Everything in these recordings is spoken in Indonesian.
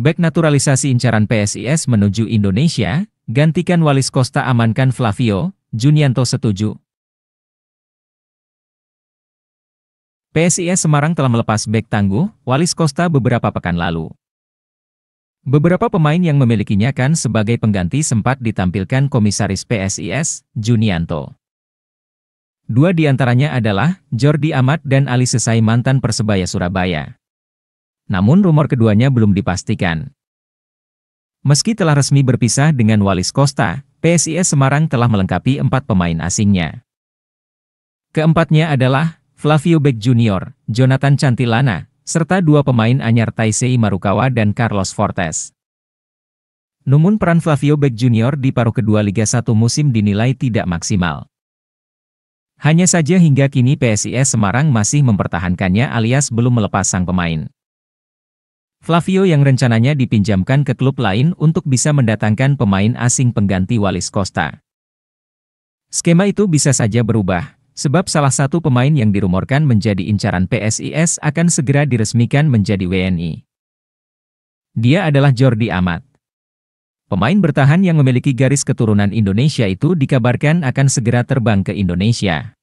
Bek naturalisasi incaran PSIS menuju Indonesia, gantikan Walis Costa amankan Flavio, Junianto setuju. PSIS Semarang telah melepas bek tangguh, Walis Costa beberapa pekan lalu. Beberapa pemain yang memilikinya kan sebagai pengganti sempat ditampilkan Komisaris PSIS, Junianto. Dua di antaranya adalah Jordi Amat dan Ali Sesai mantan Persebaya Surabaya. Namun rumor keduanya belum dipastikan. Meski telah resmi berpisah dengan Walis Costa, PSIS Semarang telah melengkapi 4 pemain asingnya. Keempatnya adalah Flavio Bek Junior, Jonathan Cantilana, serta 2 pemain anyar Taisei Marukawa dan Carlos Fortes. Namun peran Flavio Bek Junior di paruh kedua Liga 1 musim dinilai tidak maksimal. Hanya saja hingga kini PSIS Semarang masih mempertahankannya alias belum melepas sang pemain. Flavio yang rencananya dipinjamkan ke klub lain untuk bisa mendatangkan pemain asing pengganti Walis Costa. Skema itu bisa saja berubah, sebab salah satu pemain yang dirumorkan menjadi incaran PSIS akan segera diresmikan menjadi WNI. Dia adalah Jordi Amat. Pemain bertahan yang memiliki garis keturunan Indonesia itu dikabarkan akan segera terbang ke Indonesia.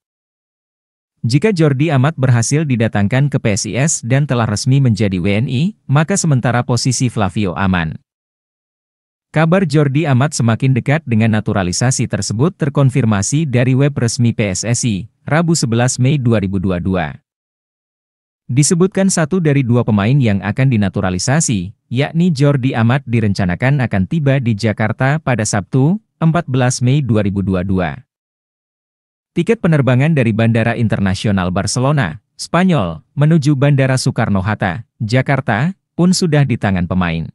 Jika Jordi Amat berhasil didatangkan ke PSIS dan telah resmi menjadi WNI, maka sementara posisi Flavio aman. Kabar Jordi Amat semakin dekat dengan naturalisasi tersebut terkonfirmasi dari web resmi PSSI, Rabu 11 Mei 2022. Disebutkan satu dari 2 pemain yang akan dinaturalisasi, yakni Jordi Amat direncanakan akan tiba di Jakarta pada Sabtu, 14 Mei 2022. Tiket penerbangan dari Bandara Internasional Barcelona, Spanyol, menuju Bandara Soekarno-Hatta, Jakarta, pun sudah di tangan pemain.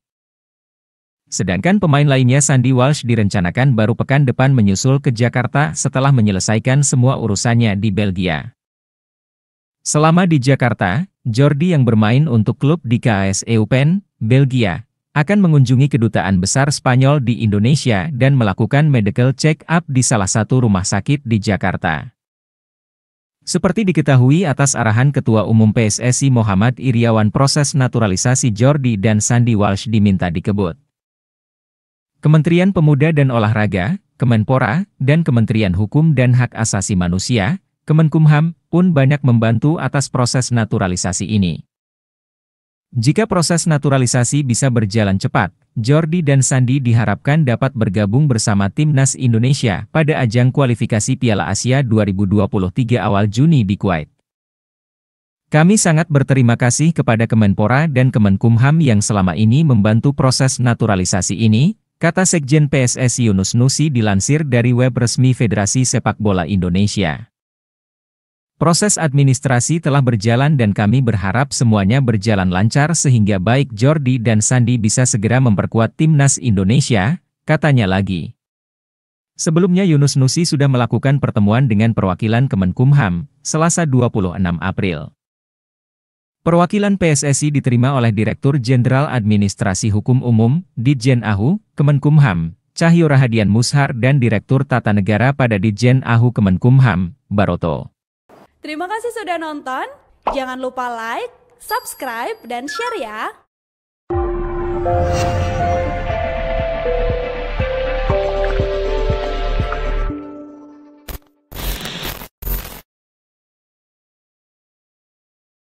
Sedangkan pemain lainnya Sandy Walsh direncanakan baru pekan depan menyusul ke Jakarta setelah menyelesaikan semua urusannya di Belgia. Selama di Jakarta, Jordi yang bermain untuk klub di KAS Eupen, Belgia, akan mengunjungi kedutaan besar Spanyol di Indonesia dan melakukan medical check-up di salah satu rumah sakit di Jakarta. Seperti diketahui atas arahan Ketua Umum PSSI Muhammad Iriawan, proses naturalisasi Jordi dan Sandy Walsh diminta dikebut. Kementerian Pemuda dan Olahraga, Kemenpora, dan Kementerian Hukum dan Hak Asasi Manusia, Kemenkumham, pun banyak membantu atas proses naturalisasi ini. Jika proses naturalisasi bisa berjalan cepat, Jordi dan Sandy diharapkan dapat bergabung bersama Timnas Indonesia pada ajang kualifikasi Piala Asia 2023 awal Juni di Kuwait. Kami sangat berterima kasih kepada Kemenpora dan Kemenkumham yang selama ini membantu proses naturalisasi ini, kata Sekjen PSSI Yunus Nusi dilansir dari web resmi Federasi Sepak Bola Indonesia. Proses administrasi telah berjalan dan kami berharap semuanya berjalan lancar sehingga baik Jordi dan Sandy bisa segera memperkuat Timnas Indonesia, katanya lagi. Sebelumnya Yunus Nusi sudah melakukan pertemuan dengan perwakilan Kemenkumham, Selasa 26 April. Perwakilan PSSI diterima oleh Direktur Jenderal Administrasi Hukum Umum, Ditjen AHU, Kemenkumham, Cahyo Rahadian Mushar dan Direktur Tata Negara pada Ditjen AHU Kemenkumham, Baroto. Terima kasih sudah nonton, jangan lupa like, subscribe, dan share ya!